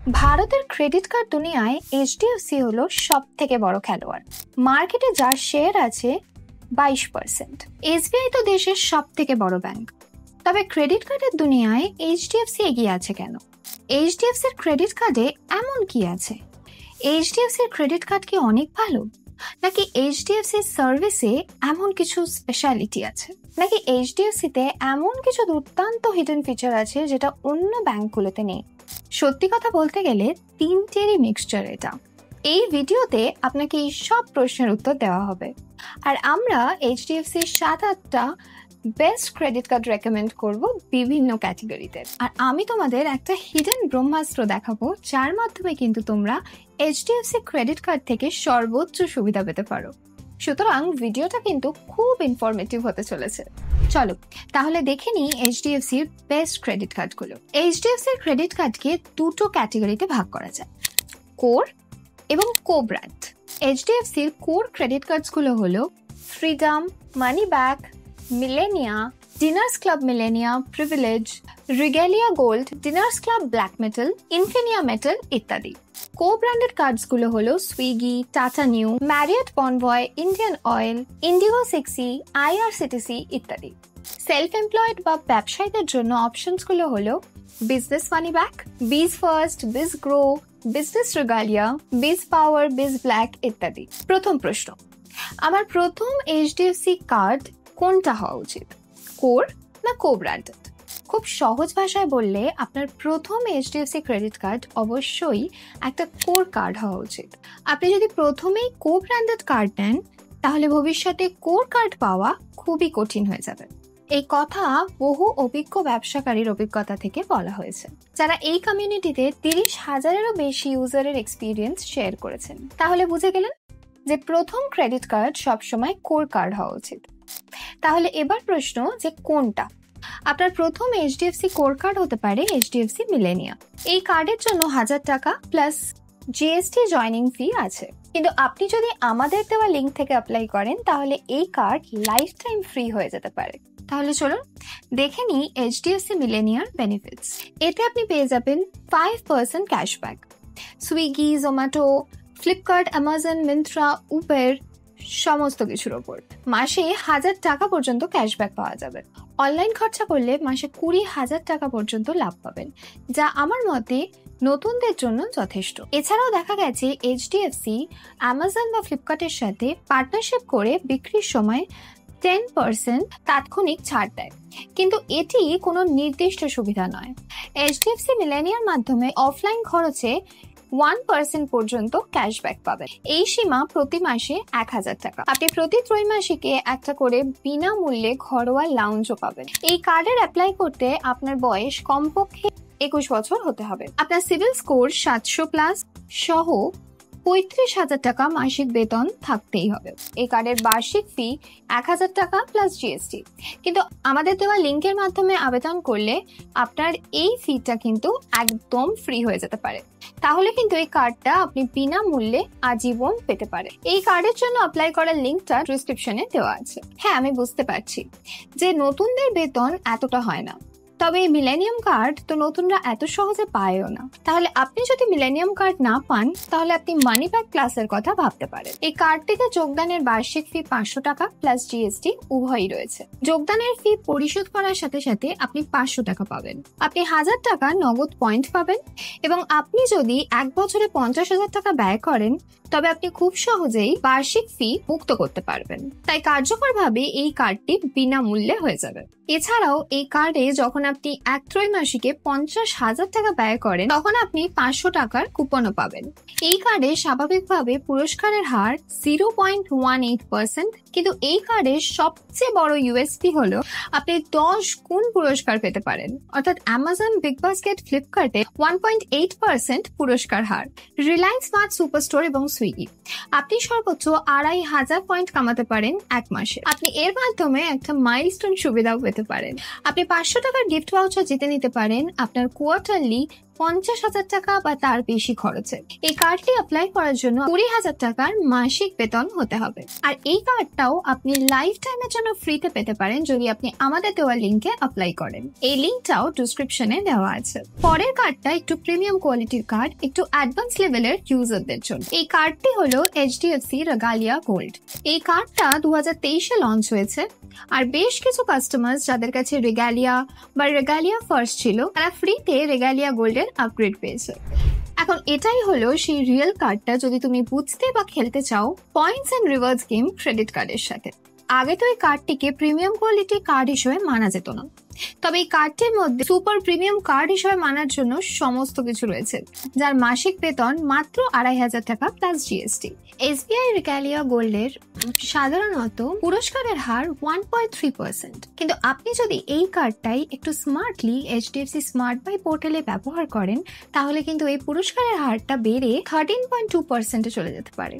ভারতের credit card দুনিয়ায় HDFC হলো সব থেকে বড় খেলোয়াড়। মার্কেটে যার শেয়ার আছে 22%। এসবিআই তো দেশের সব থেকে বড় ব্যাংক। তবে ক্রেডিট কার্ডের দুনিয়ায় এইচডিএফসি এগিয়ে আছে কেন? এইচডিএফসির ক্রেডিট কার্ডে এমন কি আছে? এইচডিএফসির ক্রেডিট কার্ড কি অনেক ভালো, নাকি এইচডিএফসির সার্ভিসে এমন কিছু স্পেশালিটি আছে, নাকি এইচডিএফসিতে এমন কিছু দুর্দান্ত হিডেন ফিচার আছে যেটা অন্য ব্যাংকগুলোতে নেই? সত্যি কথা বলতে গেলে তিনটেরই মিক্সচার এটা। এই ভিডিওতে আপনাকে এই সব প্রশ্নের উত্তর দেওয়া হবে, আর আমরা এইচডিএফসির 7-8টা বেস্ট ক্রেডিট কার্ড রেকমেন্ড করব বিভিন্ন ক্যাটাগরিতে। আর আমি তোমাদের একটা হিডেন ব্রহ্মাস্ত্র দেখাবো, যার মাধ্যমে কিন্তু তোমরা এইচডিএফসি ক্রেডিট কার্ড থেকে সর্বোচ্চ সুবিধা পেতে পারো। সুতরাং ভিডিওটা কিন্তু খুব ইনফরমেটিভ হতে চলেছে। চলো তাহলে দেখে নিই এইচডিএফসির বেস্ট ক্রেডিট কার্ডগুলো। এইচডিএফসির ক্রেডিট কার্ডকে দুটো ক্যাটাগরিতে ভাগ করা যায়, কোর এবং কো ব্র্যান্ড। এইচডিএফসির কোর ক্রেডিট কার্ডসগুলো হলো freedom, money back, Millennia, Diners Club Millennia, Privilege, Regalia gold, Diners Club black metal, Infinia metal ইত্যাদি। কো ব্র্যান্ডেড কার্ডসগুলো হলো Swiggy, Tata Neu, Marriott Bonvoy, Indian Oil, IndiGo six E, IRCTC ইত্যাদি। সেলফ এমপ্লয়েড বা ব্যবসায়ীদের জন্য অপশনসগুলো হলো business money back, Biz First, Biz Grow, Business Regalia, Biz Power, বিজ ব্ল্যাক ইত্যাদি। প্রথম প্রশ্ন, আমার প্রথম এইচডিএফসি কার্ড কোনটা হওয়া উচিত, কোর না কো ব্র্যান্ডেড? খুব সহজ ভাষায় বললে আপনার প্রথম এইচডিএফসি ক্রেডিট কার্ড অবশ্যই একটা কোর কার্ড হওয়া উচিত। আপনি যদি প্রথমেই কো ব্র্যান্ডেড কার্ড নেন, তাহলে ভবিষ্যতে কোর কার্ড পাওয়া খুবই কঠিন হয়ে যাবে। এই কথা বহু অভিজ্ঞ ব্যবসাকারীর অভিজ্ঞতা থেকে বলা হয়েছে, যারা এই কমিউনিটিতে 30,000-এরও বেশি ইউজারের এক্সপিরিয়েন্স শেয়ার করেছেন। তাহলে বুঝে গেলেন যে প্রথম ক্রেডিট কার্ড সবসময় কোর কার্ড হওয়া উচিত। তাহলে এবার প্রশ্ন যে কোনটা? আপনার প্রথম এইচডিএফসি কোর কার্ড হতে পারে এইচডিএফসি মিলেনিয়া। এই কার্ডের জন্য 1000 টাকা প্লাস জিএসটি জয়নিং ফি আছে, কিন্তু আপনি যদি আমাদের দেওয়া লিঙ্ক থেকে অ্যাপ্লাই করেন তাহলে এই কার্ড লাইফ টাইম ফ্রি হয়ে যেতে পারে। তাহলে চলুন দেখে নিই এইচডিএফসি মিলেনিয়ার বেনিফিটস। এতে আপনি পেয়ে যাবেন 5% cashback Swiggy, Zomato, Flipkart, Amazon, Myntra, Uber সমস্ত কিছুর ওপর। মাসে 1000 টাকা পর্যন্ত ক্যাশব্যাক পাওয়া যাবে। অনলাইন খরচা করলে মাসে 20,000 টাকা পর্যন্ত লাভ পাবেন, যা আমার মতে নতুনদের জন্য যথেষ্ট। এছাড়াও দেখা গেছে এইচডিএফসি অ্যামাজন বা ফ্লিপকার্টের সাথে পার্টনারশিপ করে বিক্রির সময় 10% তাৎক্ষণিক ছাড় দেয়, কিন্তু এটি কোনো নির্দিষ্ট সুবিধা নয়। এইচডিএফসি মিলেনিয়ার মাধ্যমে অফলাইন খরচে 1% পর্যন্ত ক্যাশব্যাক পাবেন। এই সীমা প্রতি মাসে 1000 টাকা। আপনি প্রতি ত্রৈমাসিকে একটা করে বিনামূল্যে ঘরোয়া লাউঞ্জও পাবেন। এই কার্ডের অ্যাপ্লাই করতে আপনার বয়স কমপক্ষে 21 বছর হতে হবে। আপনার সিভিল স্কোর 700+ সহ 35,000 টাকা মাসিক বেতন থাকতেই হবে। এই কার্ডের বার্ষিক ফি 1000 টাকা প্লাস জিএসটি, কিন্তু আমাদের দেওয়া লিঙ্কের মাধ্যমে আবেদন করলে আপনার এই ফিটা কিন্তু একদম ফ্রি হয়ে যেতে পারে। তাহলে কিন্তু এই কার্ডটা আপনি বিনামূল্যে আজীবন পেতে পারেন। এই কার্ডের জন্য অ্যাপ্লাই করার লিঙ্কটা ডেসক্রিপশনে দেওয়া আছে। হ্যাঁ, আমি বুঝতে পারছি যে নতুনদের বেতন এতটা হয় না, তবে এই মিলেনিয়াম কার্ড তো নতুনরা এত সহজে পায়ও না। তাহলে আপনি যদি মিলেনিয়াম কার্ড না পান, তাহলে আপনি মানি ব্যাক ক্লাসের কথা ভাবতে পারেন। এই কার্ডটিতে যোগদানের বার্ষিক ফি 500 টাকা প্লাস জিএসটি উভয়ই রয়েছে। যোগদানের ফি পরিশোধ করার সাথে সাথে আপনি 500 টাকা পাবেন। আপনি 1000 টাকা নগদ পয়েন্ট পাবেন, এবং আপনি যদি 1 বছরে 50,000 টাকা ব্যয় করেন, তবে আপনি খুব সহজেই বার্ষিক ফি মুক্ত করতে পারবেন। তাই কার্যকরভাবে এই কার্ডটি বিনামূল্যে হয়ে যাবে। এছাড়াও এই কার্ডে যখন আপনি 1 ত্রৈমাসিকে 50,000 টাকা ব্যয় করেন, তখন আপনি 500 টাকার কুপনও পাবেন। এই কার্ডে স্বাভাবিকভাবে পুরস্কারের হার 0.18%, কিন্তু এই কার্ডের সবচেয়ে বড় ইউএসপি হলো আপনি 10 গুণ পুরস্কার পেতে পারেন, অর্থাৎ অ্যামাজন, বিগ বাস্কেট, ফ্লিপকার্টে 1.8% পুরস্কার হার, রিলায়েন্স স্মার্ট সুপারস্টোর এবং সুইগি আপনি সর্বোচ্চ 2,500 পয়েন্ট কামাতে পারেন 1 মাসে। আপনি এর মাধ্যমে একটা মাইলস্টোন সুবিধাও পেতে পারেন। আপনি 500 টাকার গিফট ভাউচার জিতে নিতে পারেন আপনার কোয়ার্টারলি 50,000 টাকা বা তার বেশি খরচে। এই কার্ডটি অ্যাপ্লাই করার জন্য 20,000 টাকার মাসিক বেতন হতে হবে। আর এই কার্ডটাও আপনি লাইফ টাইমের জন্য ফ্রিতে পেতে পারেন যদি আপনি আমাদের দেওয়া লিঙ্কে অ্যাপ্লাই করেন। এই লিঙ্কটাও ডিসক্রিপশনে দেওয়া আছে। পরের কার্ডটা একটু প্রিমিয়াম কোয়ালিটির কার্ড, একটু অ্যাডভান্স লেভেলের ইউজারদের জন্য। এই কার্ডটি হলো HDFC রেগালিয়া গোল্ড। এই কার্ডটা 2023-এ লঞ্চ হয়েছে। আর বেশ কিছু কাস্টমার যাদের কাছে রেগালিয়া বা রেগালিয়া ফার্স্ট ছিল, তারা ফ্রিতে রেগালিয়া গোল্ডের আপগ্রেড পেয়েছে। এখন এটাই হলো সেই রিয়েল কার্ডটা যদি তুমি বুঝতে বা খেলতে চাও points and rewards game credit কার্ডের সাথে। আগে তো এই কার্ডটিকে প্রিমিয়াম কোয়ালিটি কার্ড হিসেবে মানা যেত না, তবে এই কার্ডটির মধ্যে সুপার প্রিমিয়াম কার্ড হিসেবে মানার জন্য সমস্ত কিছু রয়েছে, যার মাসিক বেতন মাত্র 2,500 টাকা প্লাস জিএসটি। SBI রেগালিয়া গোল্ডের সাধারণত পুরস্কারের হার 1.3%, কিন্তু আপনি যদি এই কার্ডটাই একটু স্মার্টলি HDFC স্মার্ট বাই পোর্টালে ব্যবহার করেন তাহলে কিন্তু এই পুরস্কারের হারটা বেড়ে 13.2%-এ চলে যেতে পারে,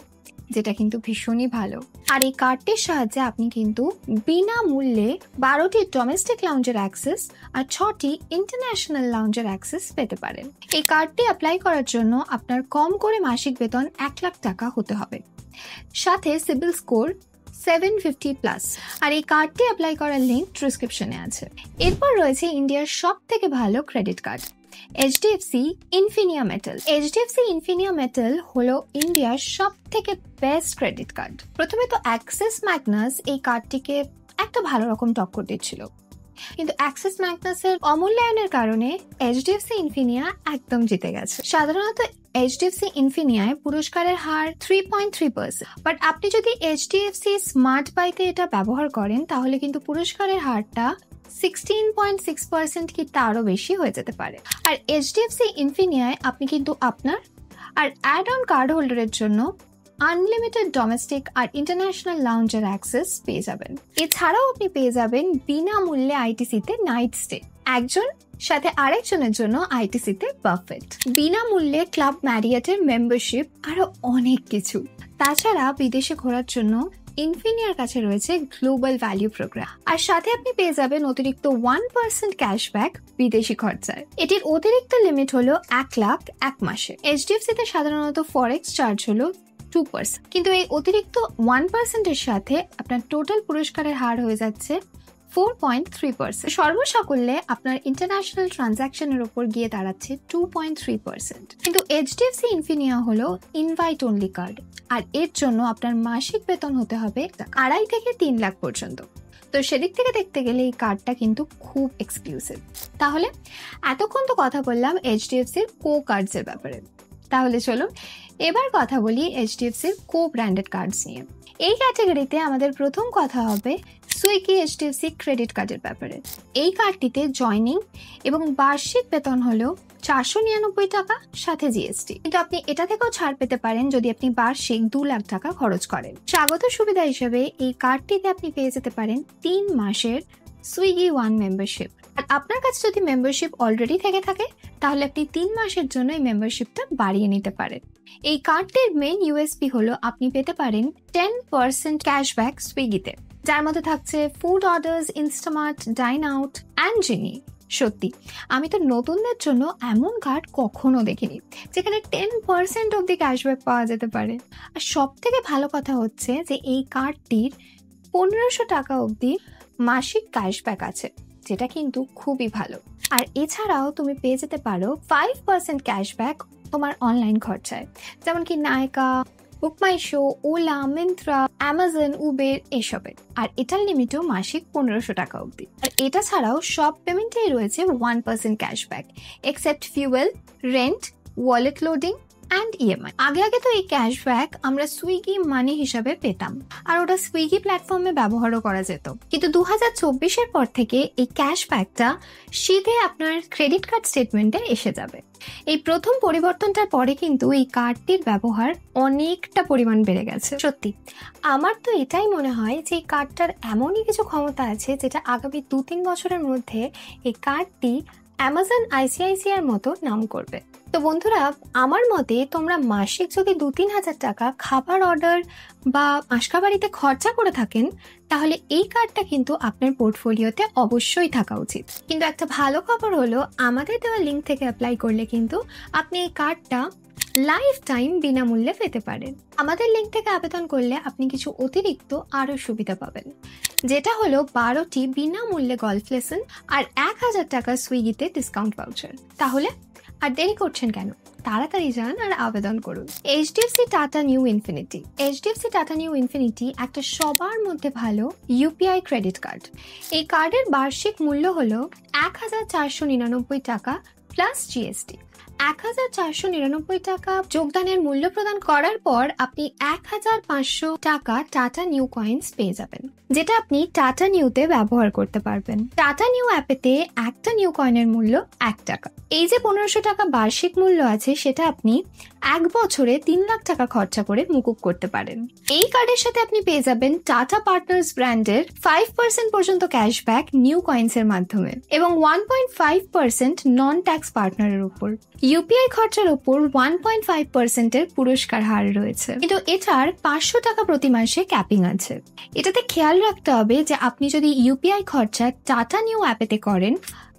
যেটা কিন্তু ভীষণই ভালো। আর এই কার্ডটির সাহায্যে আপনি কিন্তু বিনামূল্যে 12টি ডোমেস্টিক লাউঞ্জের অ্যাক্সেস আর 6টি ইন্টারন্যাশনাল লাউঞ্জের অ্যাক্সেস পেতে পারেন। এই কার্ডটি অ্যাপ্লাই করার জন্য আপনার কম করে মাসিক বেতন 1 লাখ টাকা হতে হবে, সাথে সিবিল স্কোর 750+। আর এই কার্ডটি অ্যাপ্লাই করার লিঙ্ক ডিসক্রিপশনে আছে। এরপর রয়েছে ইন্ডিয়ার সব থেকে ভালো credit card HDFC Infinia metal. HDFC Infinia metal হলো ইন্ডিয়ার সব থেকে বেস্ট ক্রেডিট কার্ড। প্রথমে তো অ্যাক্সিস ম্যাগনাস এই কার্ডটিকে একটা ভালো রকম টক্কর দিচ্ছিল, কিন্তু অ্যাক্সিস ম্যাগনাসের অমূল্যায়নের কারণে HDFC ইনফিনিয়া একদম জিতে গেছে। সাধারণত HDFC ইনফিনিয়ায় পুরস্কারের হার 3.3%, বাট আপনি যদি HDFC স্মার্ট বাইতে এটা ব্যবহার করেন তাহলে কিন্তু পুরস্কারের হারটা 16.6% কি তারও বেশি হয়ে যেতে পারে। আর HDFC ইনফিনিয়ায় আপনি কিন্তু আপনার আর অ্যাড অন কার্ড হোল্ডারের জন্য আনলিমিটেড ডোমেস্টিক আর ইন্টারন্যাশনাল লাউঞ্জের অ্যাক্সেস পেয়ে যাবেন। এছাড়াও আপনি পেয়ে যাবেন বিনামূল্যে আইটিসিতে নাইট স্টে, একজন সাথে আরেকজনের জন্য আইটিসিতে বাফেট, বিনামূল্যে ক্লাব ম্যারিয়টের মেম্বারশিপ, আরো অনেক কিছু। তাছাড়া বিদেশে ঘোরার জন্য ইনফিনিয়ার কাছে রয়েছে গ্লোবাল ভ্যালু প্রোগ্রাম, আর সাথে আপনি পেয়ে যাবেন অতিরিক্ত 1% ক্যাশব্যাক বিদেশি খরচায়। এটির অতিরিক্ত লিমিট হলো 1 লাখ 1 মাসে। HDFC তে সাধারণত ফরেক্স চার্জ হলো 2%, কিন্তু এই অতিরিক্ত 1% এর সাথে আপনার টোটাল পুরস্কারের হার হয়ে যাচ্ছে 4.3%। সর্বসাকুল্যে আপনার ইন্টারন্যাশনাল ট্রানজাকশনের উপর গিয়ে দাঁড়াচ্ছে 2.3%। কিন্তু HDFC ইনফিনিয়া হলো ইনভাইট অনলি কার্ড, আর এর জন্য আপনার মাসিক বেতন হতে হবে 2.5 থেকে 3 লাখ পর্যন্ত। তো সেদিক থেকে দেখতে গেলে এই কার্ডটা কিন্তু খুব এক্সক্লুসিভ। তাহলে এতক্ষণ তো কথা বললাম HDFCর কো কার্ডসের ব্যাপারে, তাহলে চলুন এবার কথা বলি HDFCর কো ব্র্যান্ডেড কার্ডস নিয়ে। এই ক্যাটাগরিতে আমাদের প্রথম কথা হবে সুইগি HDFC ক্রেডিট কার্ডের ব্যাপারে। এই কার্ডটিতে জয়নিং এবং বার্ষিক বেতন হলো 499 টাকা সাথে জিএসটি, কিন্তু আপনি এটা থেকেও ছাড় পেতে পারেন যদি আপনি বার্ষিক 2 লাখ টাকা খরচ করেন। স্বাগত সুবিধা হিসেবে এই কার্ডটিতে আপনি পেয়ে যেতে পারেন 3 মাসের সুইগি ওয়ান মেম্বারশিপ। আর আপনার কাছে যদি মেম্বারশিপ অলরেডি থেকে থাকে তাহলে আপনি 3 মাসের জন্য এই মেম্বারশিপটা বাড়িয়ে নিতে পারেন। এই কার্ডটির মেইন ইউএসপি হলো আপনি পেতে পারেন 10% ক্যাশব্যাক সুইগিতে, যার মধ্যে থাকছে food orders, Instamart, dine out and Genie. সত্যি আমি তো নতুনদের জন্য এমন কার্ড কখনো দেখিনি যেখানে 10% অব্দি ক্যাশব্যাক পাওয়া যেতে পারে। আর সব থেকে ভালো কথা হচ্ছে যে এই কার্ডটির 1500 টাকা অব্দি মাসিক ক্যাশব্যাক আছে, যেটা কিন্তু খুবই ভালো। আর এছাড়াও তুমি পেয়ে যেতে পারো 5% ক্যাশব্যাক তোমার অনলাইন খরচায়, যেমন কি Nayka, BookMyShow, OLA, Myntra, Amazon, Uber এসবের। আর এটার লিমিটও মাসিক 1500 টাকা অবধি। আর এটা ছাড়াও সব পেমেন্টেই রয়েছে 1% cashback except fuel, rent, wallet loading and EMI. আগে তো এই ক্যাশব্যাক আমরা সুইগি মানি হিসাবে পেতাম, আর ওটা সুইগি প্ল্যাটফর্মে ব্যবহারও করা যেত। কিন্তু 2024-এর পর থেকে এই ক্যাশব্যাকটা সিধে আপনার ক্রেডিট কার্ড স্টেটমেন্টে এসে যাবে। এই প্রথম পরিবর্তনটার পরে কিন্তু এই কার্ডটির ব্যবহার অনেকটা পরিমাণ বেড়ে গেছে। সত্যি আমার তো এটাই মনে হয় যে এই কার্ডটার এমনই কিছু ক্ষমতা আছে যেটা আগামী 2-3 বছরের মধ্যে এই কার্ডটি অ্যামাজন ICICI এর মতো নাম করবে। তো বন্ধুরা, আমার মতে তোমরা মাসিক যদি 2-3 হাজার টাকা খাবার অর্ডার বা আশকাবাড়িতে খরচা করে থাকেন, তাহলে এই কার্ডটা কিন্তু আপনার পোর্টফোলিওতে অবশ্যই থাকা উচিত। কিন্তু একটা ভালো খবর হলো, আমাদের দেওয়া লিঙ্ক থেকে অ্যাপ্লাই করলে কিন্তু আপনি এই কার্ডটা লাইফ টাইম বিনামূল্যে পেতে পারেন। আমাদের লিঙ্ক থেকে আবেদন করলে আপনি কিছু অতিরিক্ত আরও সুবিধা পাবেন, যেটা হলো 12টি বিনামূল্যে গল্ফ লেসন আর 1000 টাকা সুইগিতে ডিসকাউন্ট ভাউচার। তাহলে আর দেরি করছেন কেন? তাড়াতাড়ি যান আর আবেদন করুন। HDFC tata new infinity. HDFC tata new infinity একটা সবার মধ্যে ভালো ইউপিআই ক্রেডিট কার্ড। এই কার্ডের বার্ষিক মূল্য হলো 1499 টাকা প্লাস জিএসটি। 1499 টাকা যোগদানের মূল্য প্রদান করার পর আপনি 1500 টাকা টাটা নিউ কয়েন্স পেয়ে যাবেন, যেটা আপনি টাটা নিউতে ব্যবহার করতে পারবেন। টাটা নিউ অ্যাপেতে একটা নিউ কয়েনের মূল্য 1 টাকা। এই যে 1500 টাকা বার্ষিক মূল্য আছে, সেটা আপনি 1 বছরে 3 লাখ টাকা খরচা করে মুকুব করতে পারেন। এই কার্ডের সাথে আপনি পেয়ে যাবেন টাটা পার্টনার্স ব্র্যান্ডের 5% পর্যন্ত ক্যাশব্যাক নিউ কয়েন্সের মাধ্যমে এবং 1.5% নন ট্যাক্স পার্টনারের উপর। ইউপিআই খরচার উপর 1.5%-এর পুরস্কার হার রয়েছে, কিন্তু এটার 500 টাকা প্রতি মাসে ক্যাপিং আছে। এটাতে খেয়াল রাখতে হবে যে আপনি যদি ইউপিআই খরচা টাটা নিউ অ্যাপেতে করেন,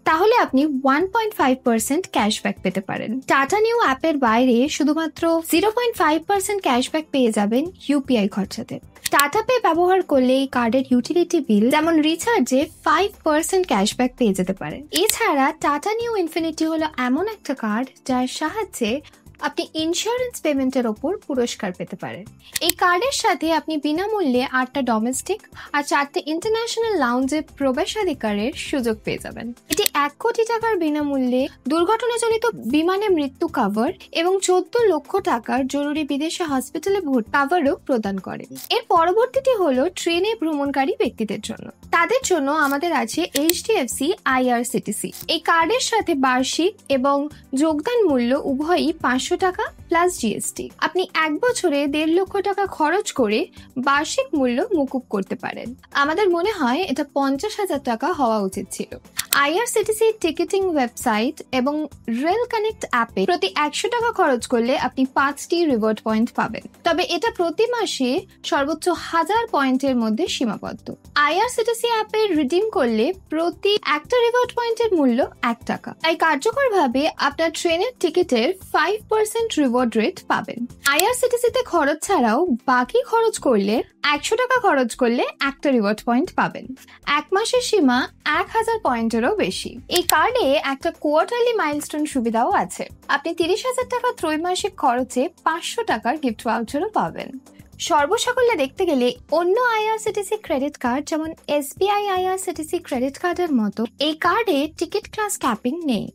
তাহলে আপনি 1.5% ক্যাশব্যাক পেতে পারেন। টাটা নিউ অ্যাপের বাইরে শুধুমাত্র 0.5% ক্যাশব্যাক পেয়ে যাবেন ইউপিআই খরচাতে। টাটা পে ব্যবহার করলে এই কার্ডের ইউটিলিটি বিল যেমন রিচার্জে 5% ক্যাশব্যাক পেয়ে যেতে পারেন। এছাড়া টাটা নিউ ইনফিনিটি হলো এমন একটা কার্ড যার সাহায্যে আপনি ইন্স্যুরেন্স পেমেন্টের ওপর পুরস্কার পেতে পারেন। এই কার্ডের সাথে আপনি বিনামূল্যে 8টা ডোমেস্টিক আর 4টে ইন্টারন্যাশনাল লাউঞ্জে প্রবেশাধিকারের সুযোগ পেয়ে যাবেন। এটি 1 কোটি টাকার বিনামূল্যে দুর্ঘটনাজনিত বিমানে মৃত্যু কাভার এবং 14 লক্ষ টাকার জরুরি বিদেশে হসপিটালে ভর্তি কাভারও প্রদান করে। এর পরবর্তীটি হলো ট্রেনে ভ্রমণকারী ব্যক্তিদের জন্য। তাদের জন্য আমাদের আছে এইচডিএফসি আইআরসিটিসি। এই কার্ডের সাথে বার্ষিক এবং যোগদান মূল্য উভয়ই 500 টাকা প্লাস জিএসটি। আপনি 1 বছরে 1.5 লক্ষ টাকা খরচ করে বার্ষিক মূল্য মুকুব করতে পারেন। আমাদের মনে হয় এটা 50,000 টাকা হওয়া উচিত ছিল। আইআরসিটিসি টিকিটিং ওয়েবসাইট এবং রেল কানেক্ট অ্যাপে প্রতি 100 টাকা খরচ করলে আপনি 5টি রিওয়ার্ড পয়েন্ট পাবেন, তবে এটা প্রতি মাসে সর্বোচ্চ 1000 পয়েন্টের মধ্যে সীমাবদ্ধ। আইআরসিটিসি অ্যাপে রিডিম করলে প্রতি একটা রিওয়ার্ড পয়েন্টের মূল্য 1 টাকা। তাই কার্যকরভাবে আপনার ট্রেনের টিকিটের 5% রিওয়ার্ড রেট পাবেন। আইআরসিটিসিতে খরচ ছাড়াও বাকি খরচ করলে 100 টাকা খরচ করলে একটা রিওয়ার্ড পয়েন্ট পাবেন। 1 মাসের সীমা 1000 পয়েন্টেরও বেশি। এই কার্ডে একটা কোয়ার্টারলি মাইলস্টোন সুবিধাও আছে। আপনি 30,000 টাকা ত্রৈমাসিক খরচে 500 টাকার গিফট ভাউচারও পাবেন। সর্বসাকল্যে দেখতে গেলে অন্য আইআরসিটিসি ক্রেডিট কার্ড যেমন এসবিআই আইআরসিটিসি ক্রেডিট কার্ডের মতো এই কার্ডে টিকিট ক্লাস ক্যাপিং নেই।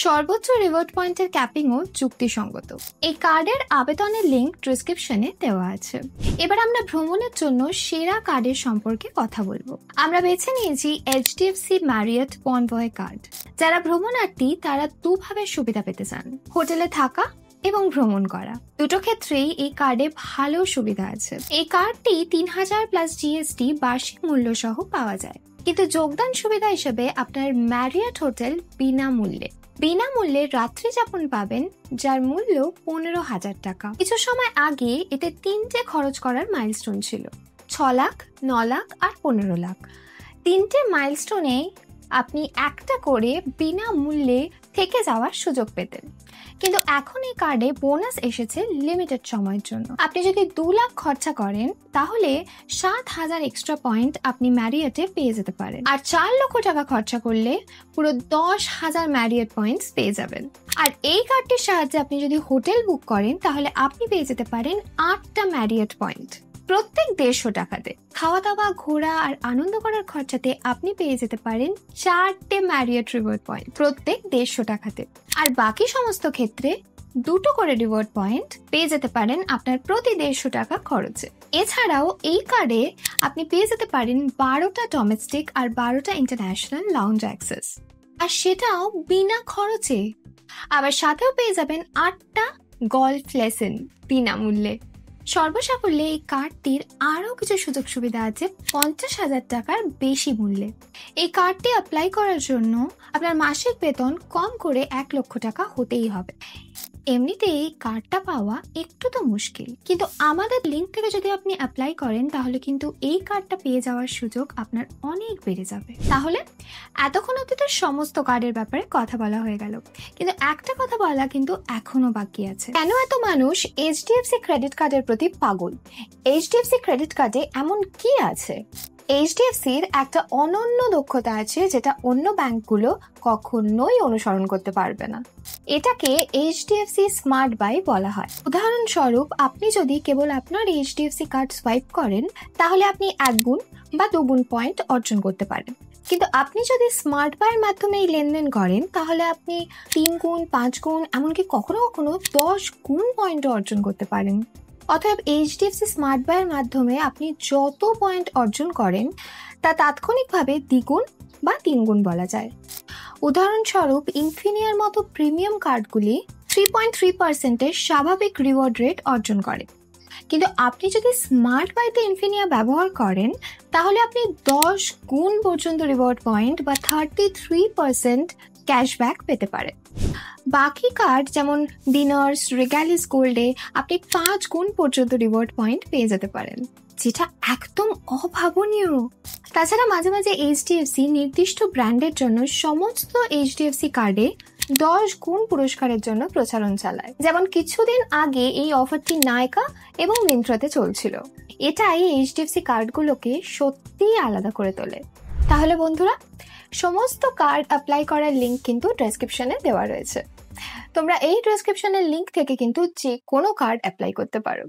সর্বোচ্চ রিওয়ার্ড পয়েন্টের ক্যাপিংও যুক্তিসঙ্গত। এই কার্ডের আবেদনের লিঙ্ক ডেসক্রিপশনে দেওয়া আছে। এবার আমরা ভ্রমণের জন্য সেরা কার্ডের সম্পর্কে কথা বলবো। আমরা বেছে নিয়েছি এইচডিএফসি ম্যারিয়ট কনভয় কার্ড। যারা ভ্রমণার্থী তারা দুভাবে সুবিধা পেতে চান, হোটেলে থাকা এবং ভ্রমণ করা। দুটো ক্ষেত্রেই এই কার্ডে ভালো সুবিধা আছে। এই কার্ডটি 3000 প্লাস জিএসটি বার্ষিক মূল্য সহ পাওয়া যায়, কিন্তু যোগদান সুবিধা হিসেবে আপনার ম্যারিয়ট হোটেল বিনামূল্যে রাত্রি যাপন পাবেন, যার মূল্য 15,000 টাকা। কিছু সময় আগে এতে 3টে খরচ করার মাইলস্টোন ছিল, 6 লাখ, 9 লাখ আর 15 লাখ। 3টে মাইলস্টোনে আপনি একটা করে বিনামূল্যে থেকে যাওয়ার সুযোগ পেতেন, কিন্তু এখন এই কার্ডে বোনাস এসেছে লিমিটেড সময়ের জন্য। আপনি যদি 2 লাখ খরচা করেন তাহলে 7,000 এক্সট্রা পয়েন্ট আপনি ম্যারিয়টে পেয়ে যেতে পারেন, আর 4 লক্ষ টাকা খরচা করলে পুরো 10,000 ম্যারিয়ট পয়েন্টস পেয়ে যাবেন। আর এই কার্ডটির সাহায্যে আপনি যদি হোটেল বুক করেন তাহলে আপনি পেয়ে যেতে পারেন 8টা ম্যারিয়ট পয়েন্ট প্রত্যেক 150 টাকাতে। খাওয়া দাওয়া, ঘোরা আর আনন্দ করার খরচাতে আপনি পেয়ে যেতে পারেন 4টে ম্যারিয়ট রিওয়ার্ড পয়েন্ট প্রত্যেক 150 টাকাতে। আর বাকি সমস্ত ক্ষেত্রে 2টো করে রিওয়ার্ড পয়েন্ট পেয়ে যেতে পারেন আপনার প্রতি 150 টাকা খরচে। এছাড়াও এই কার্ডে আপনি পেয়ে যেতে পারেন 12টা ডোমেস্টিক আর 12টা ইন্টারন্যাশনাল লাউঞ্জ অ্যাক্সেস, আর সেটাও বিনা খরচে। আবার সাথেও পেয়ে যাবেন 8টা গল্ফ লেসন বিনামূল্যে। সর্বসাকুল্যে এই কার্ডটির আরও কিছু সুযোগ সুবিধা আছে 50,000 টাকার বেশি মূল্যে। এই কার্ডটি অ্যাপ্লাই করার জন্য আপনার মাসিক বেতন কম করে 1 লক্ষ টাকা হতেই হবে। এমনিতে এই কার্ডটা পাওয়া একটু তো মুশকিল, কিন্তু আমাদের লিঙ্ক থেকে যদি আপনি অ্যাপ্লাই করেন তাহলে কিন্তু এই কার্ডটা পেয়ে যাওয়ার সুযোগ আপনার অনেক বেড়ে যাবে। তাহলে এতক্ষণ অব্দি তো সমস্ত কার্ডের ব্যাপারে কথা বলা হয়ে গেল, কিন্তু একটা কথা বলা কিন্তু এখনো বাকি আছে। কেন এত মানুষ এইচডিএফসি ক্রেডিট কার্ডের প্রতি পাগল? এইচডিএফসি ক্রেডিট কার্ডে এমন কি আছে? এইচডিএফসির একটা অনন্য দক্ষতা আছে যেটা অন্য ব্যাংকগুলো কখনোই অনুসরণ করতে পারবে না। এটাকে এইচডিএফসি স্মার্ট বাই বলা হয়। উদাহরণস্বরূপ, আপনি যদি কেবল আপনার এইচডিএফসি কার্ড সোয়াইপ করেন তাহলে আপনি 1 গুণ বা 2 গুণ পয়েন্ট অর্জন করতে পারেন, কিন্তু আপনি যদি স্মার্ট বাইয়ের মাধ্যমে এই লেনদেন করেন তাহলে আপনি 3 গুণ, 5 গুণ, এমনকি কখনো কখনো 10 গুণ পয়েন্ট অর্জন করতে পারেন। অতএব এইচডিএফসি স্মার্ট বাইয়ের মাধ্যমে আপনি যত পয়েন্ট অর্জন করেন তা তাৎক্ষণিকভাবে দ্বিগুণ বা 3 গুণ বলা যায়। উদাহরণস্বরূপ, ইনফিনিয়ার মতো প্রিমিয়াম কার্ডগুলি 3.3% স্বাভাবিক রিওয়ার্ড রেট অর্জন করে, কিন্তু আপনি যদি স্মার্ট বাইতে ইনফিনিয়া ব্যবহার করেন তাহলে আপনি 10 গুণ পর্যন্ত রিওয়ার্ড পয়েন্ট বা 33% ক্যাশব্যাক পেতে পারেন। বাকি কার্ড যেমন ডিনার্স, রেগালিস গোল্ডে আপনি 5 গুণ পর্যন্ত রিওয়ার্ড পয়েন্ট পেয়ে যেতে পারেন, যেটা একদম অভাবনীয়। তাছাড়া মাঝে মাঝে এইচডিএফসি নির্দিষ্ট ব্র্যান্ডের জন্য সমস্ত এইচডিএফসি কার্ডে 10 গুণ পুরস্কারের জন্য প্রচারণ চালায়। যেমন কিছুদিন আগে এই অফারটি নায়কা এবং মিন্ত্রাতে চলছিল। এটাই এইচডিএফসি কার্ডগুলোকে সত্যিই আলাদা করে তোলে। তাহলে বন্ধুরা, সমস্ত কার্ড অ্যাপ্লাই করার লিঙ্ক কিন্তু ডেসক্রিপশনে দেওয়া রয়েছে। তোমরা এই ডেসক্রিপশনের লিঙ্ক থেকে কিন্তু যে কোনো কার্ড অ্যাপ্লাই করতে পারো।